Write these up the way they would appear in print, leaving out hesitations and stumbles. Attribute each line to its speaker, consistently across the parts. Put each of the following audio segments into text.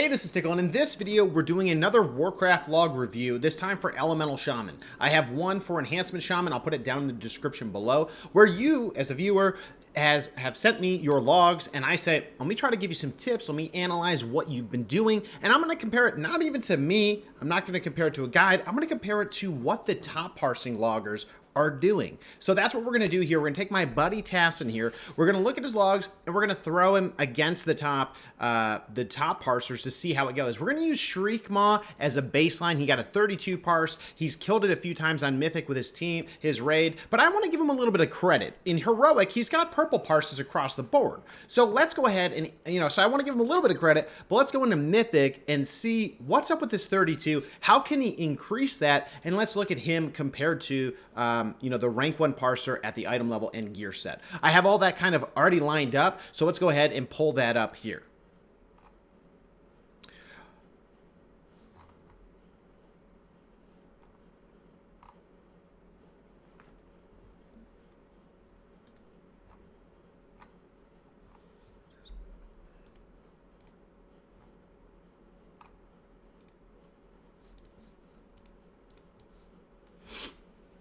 Speaker 1: Hey, this is Tiqqle, and in this video, we're doing another Warcraft log review, this time for Elemental Shaman. I have one for Enhancement Shaman, I'll put it down in the description below, where you, as a viewer, have sent me your logs, and I say, let me try to give you some tips, let me analyze what you've been doing, and I'm going to compare it not even to me, I'm not going to compare it to a guide, I'm going to compare it to what the top parsing loggers are doing. So that's what we're going to do here. We're going to take my buddy Tassin here. We're going to look at his logs and we're going to throw him against the top parsers to see how it goes. We're going to use Shriekmaw as a baseline. He got a 32 parse. He's killed it a few times on Mythic with his team, his raid, but I want to give him a little bit of credit. In Heroic, he's got purple parses across the board. So let's go ahead and, so I want to give him a little bit of credit, but let's go into Mythic and see what's up with this 32. How can he increase that? And let's look at him compared to, the rank 1 parser at the item level and gear set. I have all that kind of already lined up, so let's go ahead and pull that up here.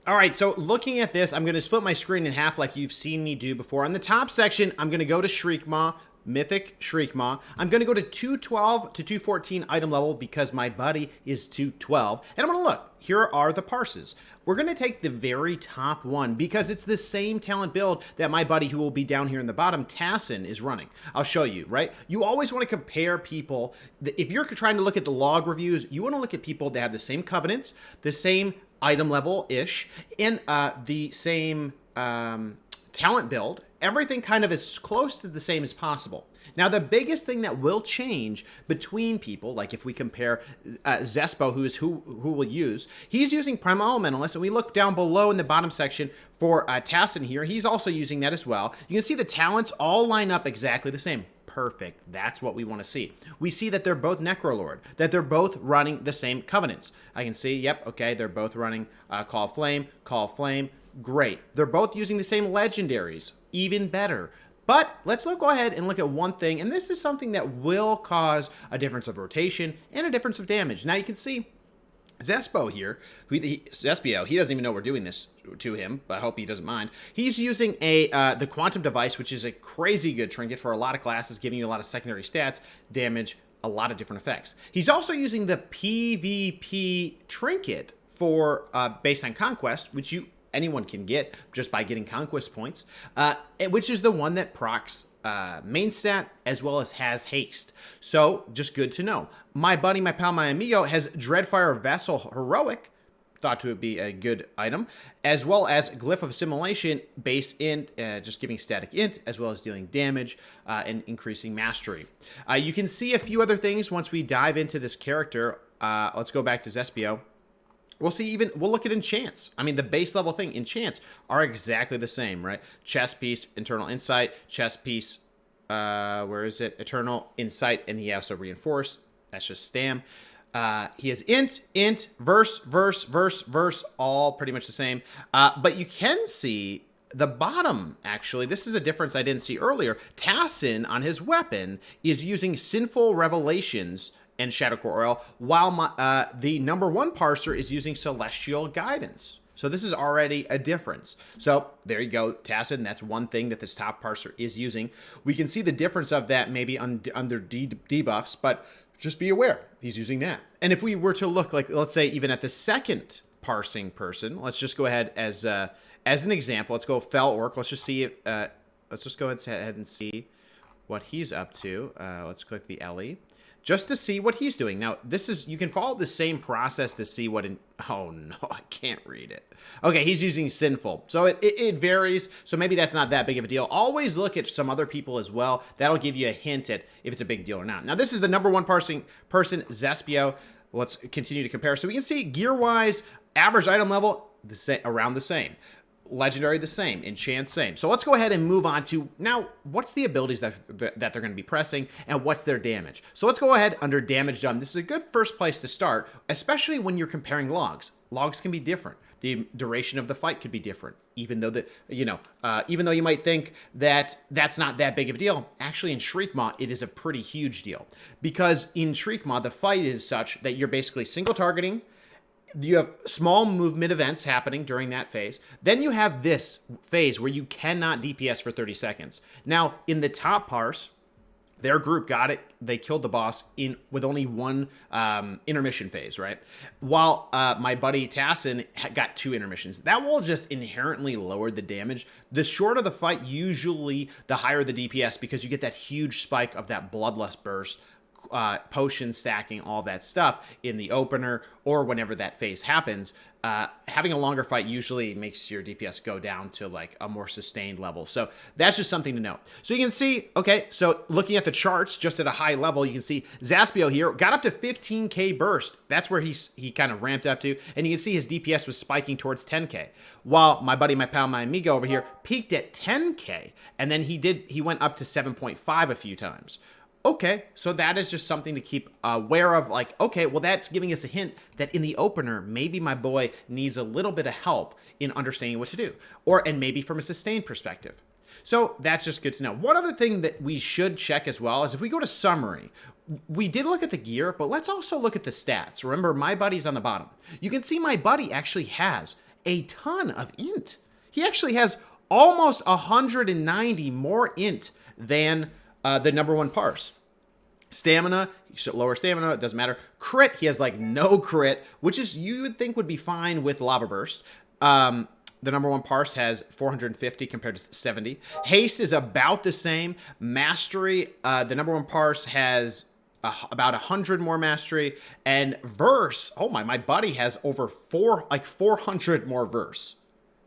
Speaker 1: All right, so looking at this, I'm going to split my screen in half like you've seen me do before. On the top section, I'm going to go to Shriekmaw, Mythic Shriekmaw. I'm going to go to 212 to 214 item level because my buddy is 212. And I'm going to look. Here are the parses. We're going to take the very top one because it's the same talent build that my buddy who will be down here in the bottom, Tassin, is running. I'll show you, right? You always want to compare people. If you're trying to look at the log reviews, you want to look at people that have the same covenants, the same item level-ish, and the same talent build. Everything kind of as close to the same as possible. Now, the biggest thing that will change between people, like if we compare Zespo, who we'll use, he's using Primal Elementalist, and we look down below in the bottom section for Tassin here, he's also using that as well. You can see the talents all line up exactly the same. Perfect. That's what we want to see. We see that they're both Necrolord, that they're both running the same covenants. I can see, yep, okay, they're both running Call of Flame, great. They're both using the same legendaries, even better. But let's go ahead and look at one thing, and this is something that will cause a difference of rotation and a difference of damage. Now you can see Zespo here, Zespio, he doesn't even know we're doing this to him, but I hope he doesn't mind. He's using the Quantum Device, which is a crazy good trinket for a lot of classes, giving you a lot of secondary stats, damage, a lot of different effects. He's also using the PvP trinket for baseline conquest, which anyone can get just by getting conquest points, which is the one that procs main stat as well as has haste. So just good to know. My buddy, my pal, my amigo has Dreadfire Vessel Heroic, thought to be a good item, as well as Glyph of Assimilation, base int, just giving static int, as well as dealing damage and increasing mastery. You can see a few other things once we dive into this character. Let's go back to Zespio. We'll look at enchants. I mean, the base level thing, enchants are exactly the same, right? Chest piece, Eternal Insight, chest piece, where is it? Eternal Insight, and he also reinforced. That's just stam. He has int, verse, all pretty much the same. But you can see the bottom, actually, this is a difference I didn't see earlier. Tassin, on his weapon, is using Sinful Revelations and Shadowcore Oil, while the number 1 parser is using Celestial Guidance. So this is already a difference. So there you go, Tassin. That's one thing that this top parser is using. We can see the difference of that maybe under debuffs, but just be aware he's using that. And if we were to look, like, let's say even at the second parsing person, let's just go ahead as an example. Let's go Fel Orc. Let's just see. Let's just go ahead and see what he's up to. Let's click the LE. Just to see what he's doing. Now, you can follow the same process to see what oh no, I can't read it. Okay, he's using Sinful. So it varies, so maybe that's not that big of a deal. Always look at some other people as well. That'll give you a hint at if it's a big deal or not. Now, this is the number 1 parsing person, Zespio. Let's continue to compare. So we can see gear-wise, average item level, around the same. Legendary the same, enchant same. So let's go ahead and move on to now what's the abilities that they're going to be pressing and what's their damage. So let's go ahead under damage done. This is a good first place to start, especially when you're comparing logs. Logs can be different. The duration of the fight could be different, even though even though you might think that that's not that big of a deal. Actually, in Shriekmaw, it is a pretty huge deal, because in Shriekmaw, the fight is such that you're basically single targeting. You have small movement events happening during that phase. Then you have this phase where you cannot DPS for 30 seconds. Now, in the top parse, their group got it. They killed the boss with only one intermission phase, right? While my buddy Tassin got 2 intermissions. That will just inherently lower the damage. The shorter the fight, usually the higher the DPS, because you get that huge spike of that Bloodlust burst, potion stacking, all that stuff in the opener or whenever that phase happens. Having a longer fight usually makes your DPS go down to like a more sustained level. So that's just something to note. So you can see, okay, so looking at the charts just at a high level, you can see Zaspio here got up to 15k burst. That's where he kind of ramped up to. And you can see his DPS was spiking towards 10k. While my buddy, my pal, my amigo over here peaked at 10k. And then he went up to 7.5 a few times. Okay, so that is just something to keep aware of. Like, okay, well, that's giving us a hint that in the opener, maybe my boy needs a little bit of help in understanding what to do, and maybe from a sustained perspective. So that's just good to know. One other thing that we should check as well is if we go to summary, we did look at the gear, but let's also look at the stats. Remember, my buddy's on the bottom. You can see my buddy actually has a ton of int. He actually has almost 190 more int than the number 1 parse. Stamina, lower stamina, it doesn't matter. Crit, he has like no crit, which is, you would think would be fine with Lava Burst. The number 1 parse has 450 compared to 70. Haste is about the same. Mastery, the number 1 parse has about 100 more mastery. And verse, oh my buddy has over 400 more verse.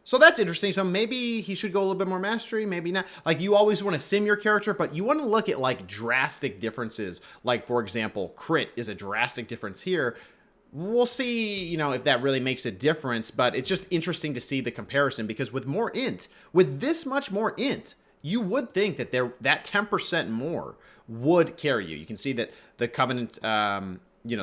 Speaker 1: So that's interesting. So maybe he should go a little bit more mastery, maybe not. Like, you always want to sim your character, but you want to look at like drastic differences. Like, for example, crit is a drastic difference here. We'll see, if that really makes a difference, but it's just interesting to see the comparison, because with more int, with this much more int, you would think that that 10% more would carry you. You can see that the Covenant,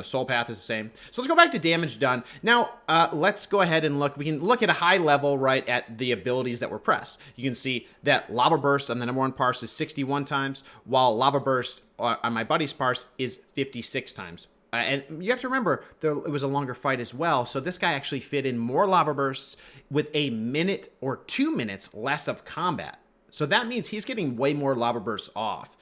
Speaker 1: Soul Path is the same. So let's go back to damage done. Now, let's go ahead and look. We can look at a high level, right, at the abilities that were pressed. You can see that Lava Burst on the number 1 parse is 61 times, while Lava Burst on my buddy's parse is 56 times. And you have to remember, it was a longer fight as well, so this guy actually fit in more Lava Bursts with a minute or 2 minutes less of combat. So that means he's getting way more Lava Bursts off.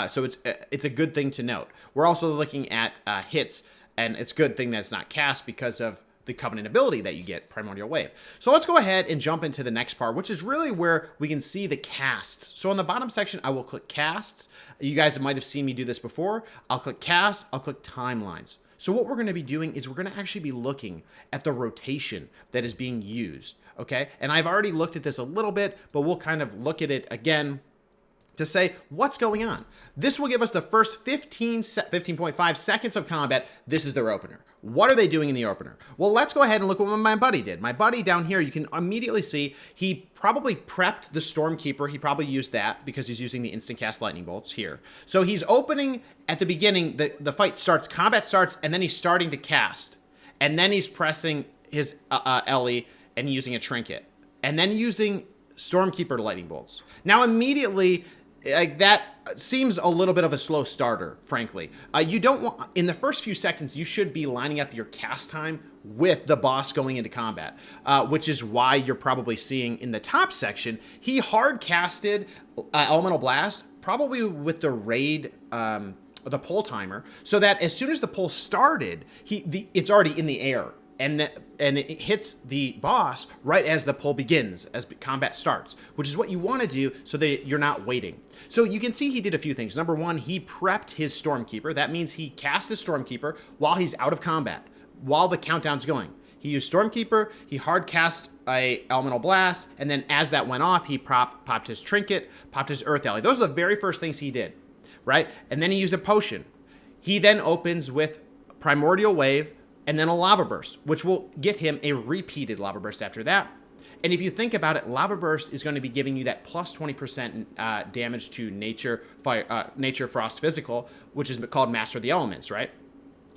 Speaker 1: So it's a good thing to note. We're also looking at hits, and it's a good thing that it's not cast because of the Covenant ability that you get, Primordial Wave. So let's go ahead and jump into the next part, which is really where we can see the casts. So on the bottom section, I will click casts. You guys might have seen me do this before. I'll click casts, I'll click timelines. So what we're going to be doing is we're going to actually be looking at the rotation that is being used, okay? And I've already looked at this a little bit, but we'll kind of look at it again to say what's going on. This will give us the first 15.5 seconds of combat. This is their opener. What are they doing in the opener? Well, let's go ahead and look at what my buddy did. My buddy down here, you can immediately see he probably prepped the Stormkeeper. He probably used that because he's using the instant cast lightning bolts here. So he's opening at the beginning, the fight starts, combat starts, and then he's starting to cast. And then he's pressing his Ellie and using a trinket. And then using Stormkeeper lightning bolts. Now immediately, like, that seems a little bit of a slow starter, frankly. You don't want, in the first few seconds, you should be lining up your cast time with the boss going into combat, which is why you're probably seeing in the top section, he hard casted Elemental Blast, probably with the raid, the pull timer, so that as soon as the pull started, it's already in the air. And it hits the boss right as the pull begins, as combat starts, which is what you want to do so that you're not waiting. So you can see he did a few things. Number 1, he prepped his Stormkeeper. That means he cast his Stormkeeper while he's out of combat, while the countdown's going. He used Stormkeeper, he hard cast a Elemental Blast, and then as that went off, he popped his Trinket, popped his Earth Alley. Those are the very first things he did, right? And then he used a potion. He then opens with Primordial Wave, and then a Lava Burst, which will get him a repeated Lava Burst after that. And if you think about it, Lava Burst is going to be giving you that plus 20% damage to Nature, Nature, Frost, Physical, which is called Master of the Elements, right?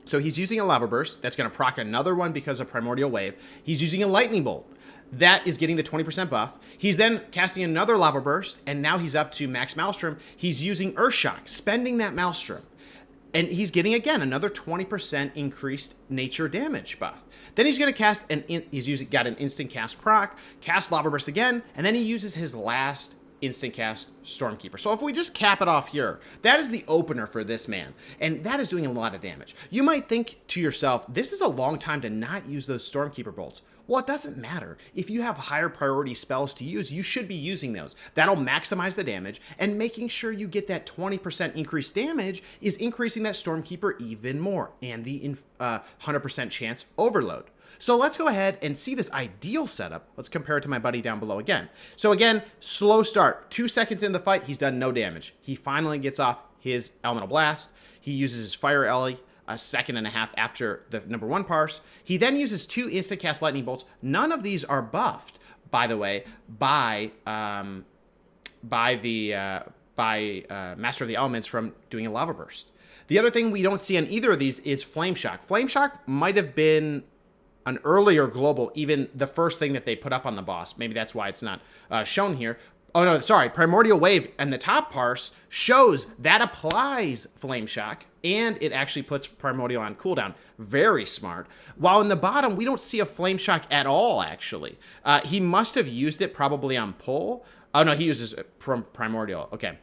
Speaker 1: So he's using a Lava Burst. That's going to proc another one because of Primordial Wave. He's using a Lightning Bolt. That is getting the 20% buff. He's then casting another Lava Burst, and now he's up to Max Maelstrom. He's using Earthshock, spending that Maelstrom. And he's getting, again, another 20% increased nature damage buff. Then he's going to cast, got an instant cast proc, cast Lava Burst again, and then he uses his last instant cast Stormkeeper. So if we just cap it off here, that is the opener for this man, and that is doing a lot of damage. You might think to yourself, this is a long time to not use those Stormkeeper bolts. Well, it doesn't matter. If you have higher priority spells to use, you should be using those. That'll maximize the damage, and making sure you get that 20% increased damage is increasing that Stormkeeper even more, and the 100% chance overload. So let's go ahead and see this ideal setup. Let's compare it to my buddy down below again. So again, slow start. 2 seconds in the fight, he's done no damage. He finally gets off his Elemental Blast. He uses his Fire Ellie a second and a half after the number 1 parse. He then uses 2 instant cast Lightning Bolts. None of these are buffed, by the way, by Master of the Elements from doing a Lava Burst. The other thing we don't see on either of these is Flame Shock. Flame Shock might have been an earlier global, even the first thing that they put up on the boss. Maybe that's why it's not shown here. Oh, no, sorry. Primordial Wave and the top parse shows that applies Flame Shock, and it actually puts Primordial on cooldown. Very smart. While in the bottom, we don't see a Flame Shock at all, actually. He must have used it probably on pull. Oh, no, he uses Primordial. Okay.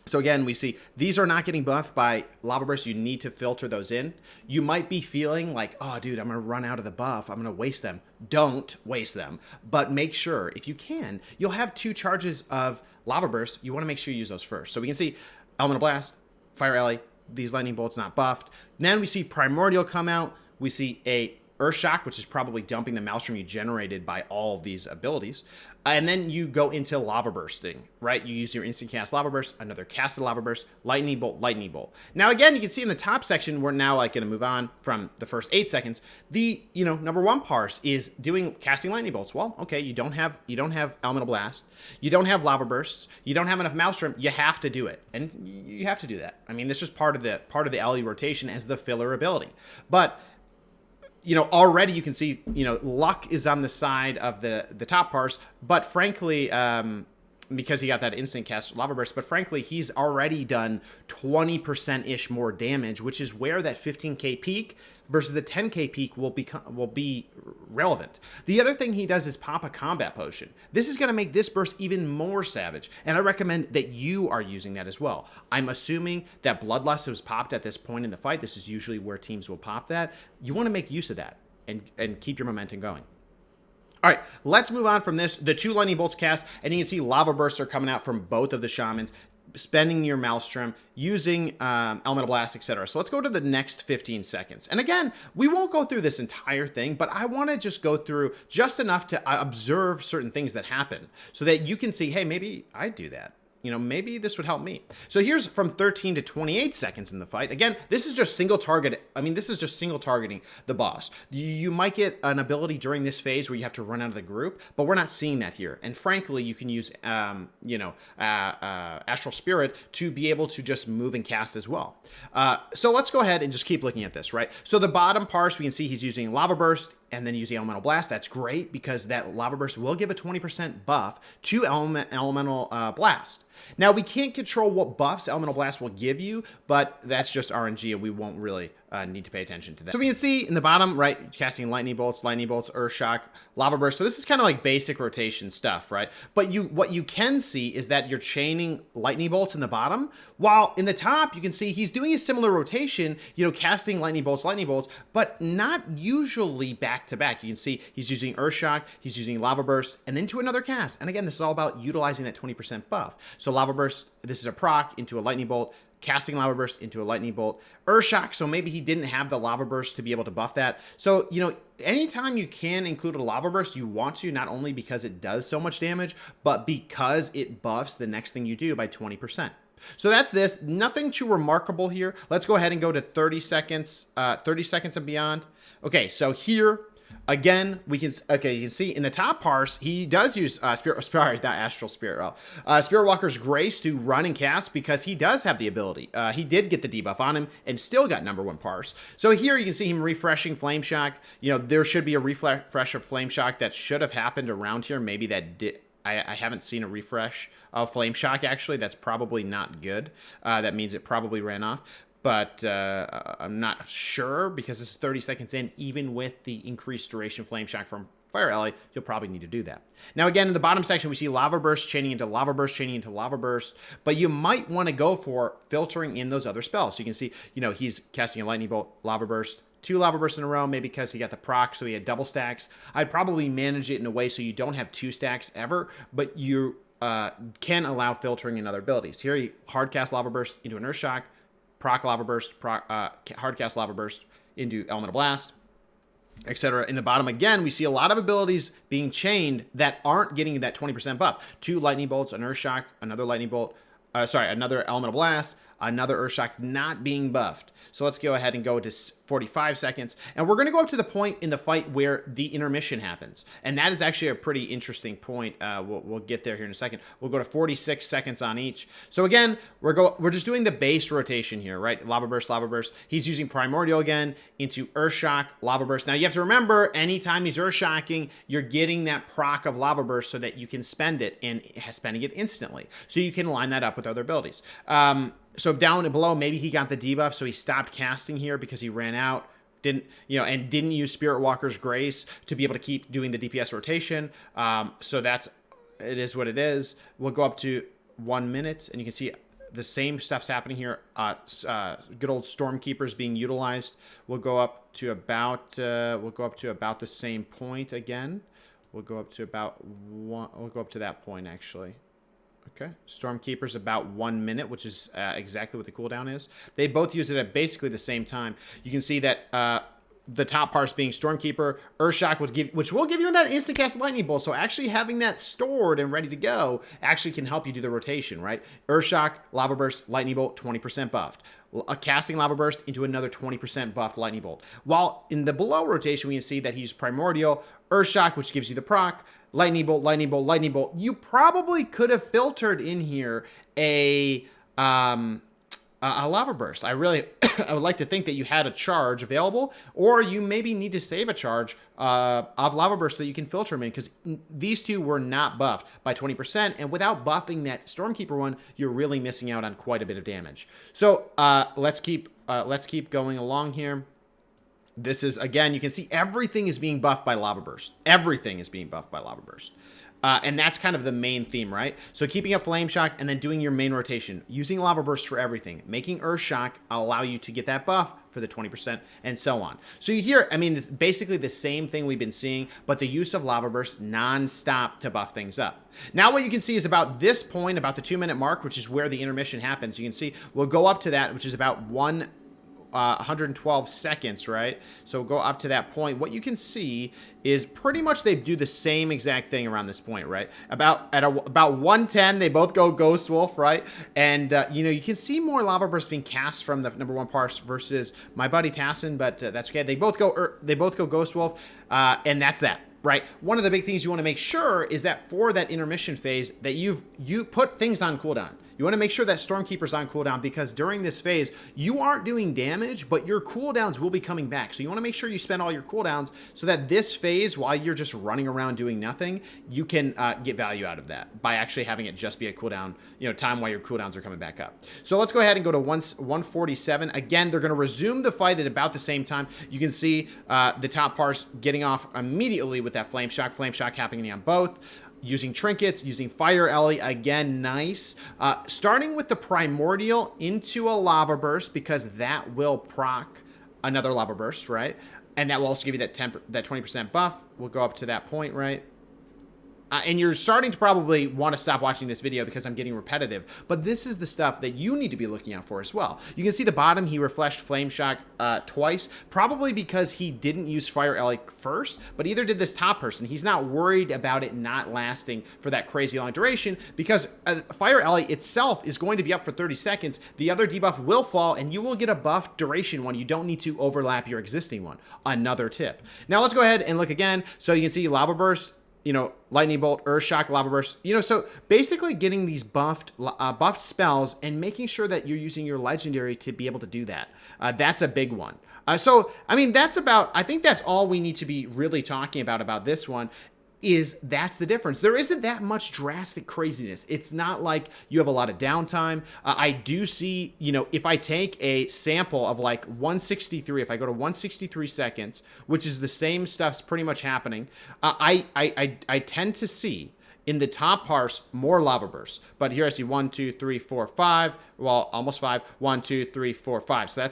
Speaker 1: So again, we see these are not getting buffed by Lava Burst. You need to filter those in. You might be feeling like, oh, dude, I'm going to run out of the buff. I'm going to waste them. Don't waste them. But make sure, if you can, you'll have 2 charges of Lava Burst. You want to make sure you use those first. So we can see Elemental Blast, Fire Ellie, these Lightning Bolts not buffed. Then we see Primordial come out. We see a Earthshock, which is probably dumping the Maelstrom you generated by all of these abilities. And then you go into Lava Bursting, right? You use your instant cast Lava Burst, another casted Lava Burst, Lightning Bolt, Lightning Bolt. Now, again, you can see in the top section, we're now like going to move on from the first 8 seconds. The, number 1 parse is casting Lightning Bolts. Well, okay, you don't have Elemental Blast. You don't have Lava Bursts. You don't have enough Maelstrom. You have to do it. And you have to do that. I mean, this is part of the LE rotation as the filler ability. But already you can see, luck is on the side of the top parse, but frankly, because he got that instant cast Lava Burst, but frankly, he's already done 20%-ish more damage, which is where that 15k peak versus the 10k peak will be relevant. The other thing he does is pop a combat potion. This is going to make this burst even more savage, and I recommend that you are using that as well. I'm assuming that Bloodlust was popped at this point in the fight. This is usually where teams will pop that. You want to make use of that and keep your momentum going. All right, let's move on from this. The 2 Lightning Bolts cast, and you can see Lava Bursts are coming out from both of the Shamans, spending your Maelstrom, using Elemental Blast, etc. So let's go to the next 15 seconds. And again, we won't go through this entire thing, but I want to just go through just enough to observe certain things that happen so that you can see, hey, maybe I'd do that. Maybe this would help me. So here's from 13 to 28 seconds in the fight. Again, this is just single target. This is just single targeting the boss. You might get an ability during this phase where you have to run out of the group, but we're not seeing that here. And frankly, you can use, Astral Spirit to be able to just move and cast as well. So let's go ahead and just keep looking at this, right? So the bottom parse, we can see he's using Lava Burst and then using Elemental Blast. That's great because that Lava Burst will give a 20% buff to Elemental Blast. Now, we can't control what buffs Elemental Blast will give you, but that's just RNG, and we won't really need to pay attention to that. So we can see in the bottom, right, casting Lightning Bolts, Earthshock, Lava Burst. So this is kind of like basic rotation stuff, right? But what you can see is that you're chaining Lightning Bolts in the bottom, while in the top, you can see he's doing a similar rotation, casting Lightning Bolts, but not usually back-to-back. You can see he's using Earthshock, he's using Lava Burst, and then to another cast. And again, this is all about utilizing that 20% buff. So Lava Burst, this is a proc into a Lightning Bolt, casting Lava Burst into a Lightning Bolt. Earthshock, so maybe he didn't have the Lava Burst to be able to buff that. So, anytime you can include a Lava Burst, you want to, not only because it does so much damage, but because it buffs the next thing you do by 20%. So that's this. Nothing too remarkable here. Let's go ahead and go to 30 seconds and beyond. Okay, so here Again, we can, okay, you can see in the top parse, he does use sorry, not Astral Spirit. Spirit Walker's Grace to run and cast because he does have the ability. He did get the debuff on him and still got #1 parse. So here you can see him refreshing Flame Shock. You know, there should be a refresh of Flame Shock that should have happened around here. Maybe that did. I haven't seen a refresh of Flame Shock, actually. That's probably not good. That means it probably ran off. But I'm not sure because this is 30 seconds in. Even with the increased duration Flame Shock from Fire Ally, you'll probably need to do that. Now, again, in the bottom section, we see Lava Burst chaining into Lava Burst, chaining into Lava Burst. But you might want to go for filtering in those other spells. So you can see, you know, he's casting a Lightning Bolt, Lava Burst, 2 Lava Bursts in a row, maybe because he got the proc, so he had double stacks. I'd probably manage it in a way so you don't have 2 stacks ever, but you can allow filtering in other abilities. Here, he hardcast Lava Burst into an Earth Shock, proc Lava Burst, hardcast Lava Burst into Elemental Blast, etc. In the bottom, again, we see a lot of abilities being chained that aren't getting that 20% buff. 2 Lightning Bolts, an Earth Shock, another Lightning Bolt, another Elemental Blast, another Earth Shock not being buffed. So let's go ahead and go to 45 seconds. And we're going to go up to the point in the fight where the intermission happens. And that is actually a pretty interesting point. We'll get there here in a second. We'll go to 46 seconds on each. So again, we're just doing the base rotation here, right? Lava Burst, Lava Burst. He's using Primordial again into Earth Shock, Lava Burst. Now you have to remember, anytime he's Earth Shocking, you're getting that proc of Lava Burst so that you can spend it and spending it instantly. So you can line that up with other abilities. So down and below, maybe he got the debuff, so he stopped casting here because he ran out, didn't use Spirit Walker's Grace to be able to keep doing the DPS rotation. So it is what it is. We'll go up to 1 minute, and you can see the same stuff's happening here. Good old Stormkeepers being utilized. We'll go up to about the same point again. We'll go up to about one. We'll go up to that point actually. Okay, Stormkeeper's about 1 minute, which is exactly what the cooldown is. They both use it at basically the same time. You can see that the top parts being Stormkeeper, Earthshock, which will give you that instant cast Lightning Bolt. So actually having that stored and ready to go actually can help you do the rotation, right? Earthshock, Lava Burst, Lightning Bolt, 20% buffed. A casting Lava Burst into another 20% buffed Lightning Bolt. While in the below rotation, we can see that he's Primordial, Earthshock, which gives you the proc, Lightning Bolt, Lightning Bolt, Lightning Bolt. You probably could have filtered in here a Lava Burst. I would like to think that you had a charge available, or you maybe need to save a charge of Lava Burst so that you can filter them in, because these two were not buffed by 20%, and without buffing that Stormkeeper one, you're really missing out on quite a bit of damage. So let's keep going along here. This is, again, you can see everything is being buffed by Lava Burst. Everything is being buffed by Lava Burst. And that's kind of the main theme, right? So keeping a Flame Shock and then doing your main rotation. Using Lava Burst for everything. Making Earth Shock allow you to get that buff for the 20% and so on. So you hear, I mean, it's basically the same thing we've been seeing, but the use of Lava Burst non-stop to buff things up. Now what you can see is about this point, about the 2-minute mark, which is where the intermission happens. You can see we'll go up to that, which is about 112 seconds, right? So we'll go up to that point. What you can see is pretty much they do the same exact thing around this point, right? About 110, they both go Ghost Wolf, right? And you can see more Lava Burst being cast from the #1 parse versus my buddy Tassin, but that's okay. They both go Ghost Wolf, and that's that. Right. One of the big things you want to make sure is that for that intermission phase that you put things on cooldown. You want to make sure that Stormkeeper's on cooldown, because during this phase, you aren't doing damage, but your cooldowns will be coming back. So you want to make sure you spend all your cooldowns so that this phase, while you're just running around doing nothing, you can get value out of that by actually having it just be a cooldown, time while your cooldowns are coming back up. So let's go ahead and go to 147. Again, they're going to resume the fight at about the same time. You can see the top parse getting off immediately with that Flame Shock happening on both. Using trinkets, using Fire Ally, again, nice. Starting with the Primordial into a Lava Burst, because that will proc another Lava Burst, right? And that will also give you that 20% buff. We'll go up to that point, right? And you're starting to probably want to stop watching this video because I'm getting repetitive, but this is the stuff that you need to be looking out for as well. You can see the bottom, he refreshed Flame Shock twice, probably because he didn't use Fire Ellie first, but either did this top person. He's not worried about it not lasting for that crazy long duration because Fire Ellie itself is going to be up for 30 seconds. The other debuff will fall and you will get a buff duration one. You don't need to overlap your existing one. Another tip. Now let's go ahead and look again. So you can see Lava Burst, you know, Lightning Bolt, Earth Shock, Lava Burst, you know, so basically getting these buffed spells and making sure that you're using your legendary to be able to do that. That's a big one. So, I mean, I think that's all we need to be really talking about this one. That's the difference. There isn't that much drastic craziness. It's not like you have a lot of downtime. I do see, you know, if I take a sample of like 163, if I go to 163 seconds, which is the same stuff's pretty much happening, I tend to see in the top parse more lava bursts. But here I see 1, 2, 3, 4, 5. Well, almost 5. 1, 2, 3, 4, 5. So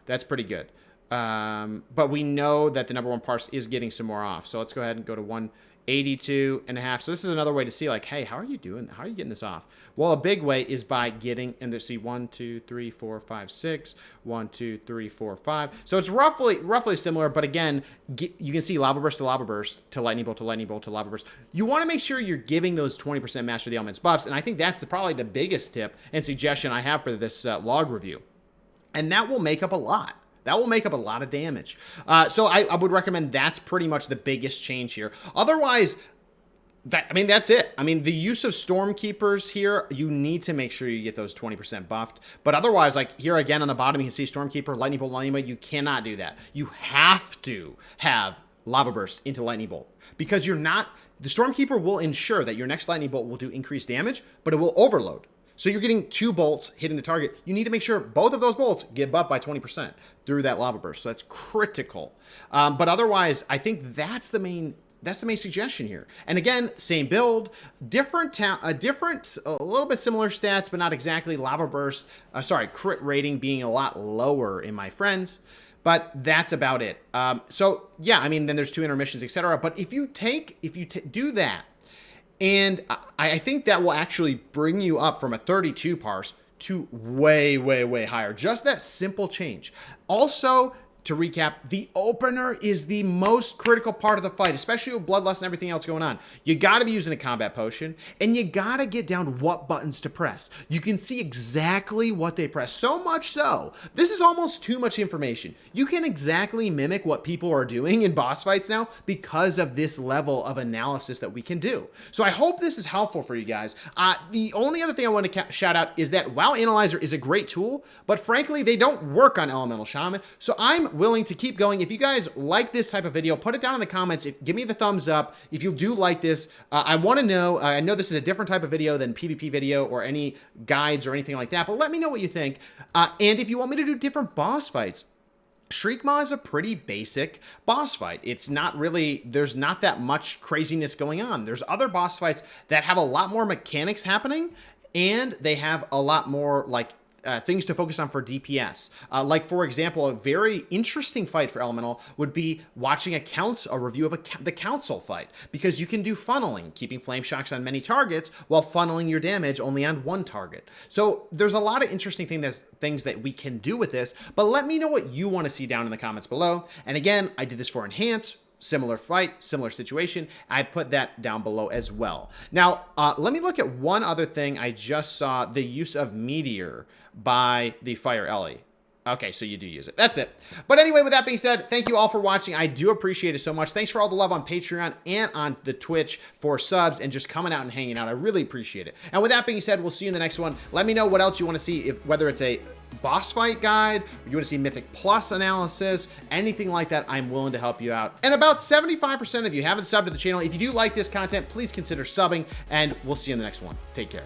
Speaker 1: that's pretty good. But we know that the number one parse is getting some more off. So let's go ahead and go to 182.5. So this is another way to see like, hey, how are you doing? How are you getting this off? Well, a big way is by getting, and there's see 1, 2, 3, 4, 5, 6, 1, 2, 3, 4, 5. So it's roughly similar, but again, you can see lava burst to lava burst to lightning bolt to lightning bolt to lava burst. You want to make sure you're giving those 20% master the elements buffs, and I think that's probably the biggest tip and suggestion I have for this log review, and that will make up a lot. That will make up a lot of damage. So I would recommend that's pretty much the biggest change here. Otherwise, that's it. I mean, the use of Stormkeepers here, you need to make sure you get those 20% buffed. But otherwise, like here again on the bottom, you can see Stormkeeper, Lightning Bolt, Lightning Bolt. You cannot do that. You have to have Lava Burst into Lightning Bolt because the Stormkeeper will ensure that your next Lightning Bolt will do increased damage, but it will overload. So you're getting 2 bolts hitting the target. You need to make sure both of those bolts get buffed by 20% through that lava burst. So that's critical. But otherwise, I think that's the main suggestion here. And again, same build, a little bit similar stats, but not exactly. Lava burst, crit rating being a lot lower in my friends. But that's about it. So yeah, I mean, then there's 2 intermissions, etc. But if you do that, and I think that will actually bring you up from a 32 parse to way, way, way higher. Just that simple change. Also, to recap, the opener is the most critical part of the fight, especially with Bloodlust and everything else going on. You got to be using a combat potion, and you got to get down to what buttons to press. You can see exactly what they press, so much so. This is almost too much information. You can exactly mimic what people are doing in boss fights now because of this level of analysis that we can do. So I hope this is helpful for you guys. The only other thing I want to shout out is that WoW Analyzer is a great tool, but frankly, they don't work on Elemental Shaman, so I'm willing to keep going. If you guys like this type of video, put it down in the comments. Give me the thumbs up. If you do like this, I want to know, I know this is a different type of video than PvP video or any guides or anything like that, but let me know what you think. And if you want me to do different boss fights, Shriekmaw is a pretty basic boss fight. It's not really, there's not that much craziness going on. There's other boss fights that have a lot more mechanics happening, and they have a lot more like things to focus on for DPS. Like, for example, a very interesting fight for Elemental would be watching a review of the Council fight, because you can do funneling, keeping Flame Shocks on many targets while funneling your damage only on one target. So there's a lot of interesting things that we can do with this, but let me know what you want to see down in the comments below. And again, I did this for Enhance. Similar fight, similar situation. I put that down below as well. Now, let me look at one other thing. I just saw the use of Meteor by the Fire Ellie. Okay, so you do use it. That's it. But anyway, with that being said, thank you all for watching. I do appreciate it so much. Thanks for all the love on Patreon and on the Twitch for subs and just coming out and hanging out. I really appreciate it. And with that being said, we'll see you in the next one. Let me know what else you want to see, whether it's a boss fight guide, or you want to see Mythic Plus analysis, anything like that, I'm willing to help you out. And about 75% of you haven't subbed to the channel. If you do like this content, please consider subbing, and we'll see you in the next one. Take care.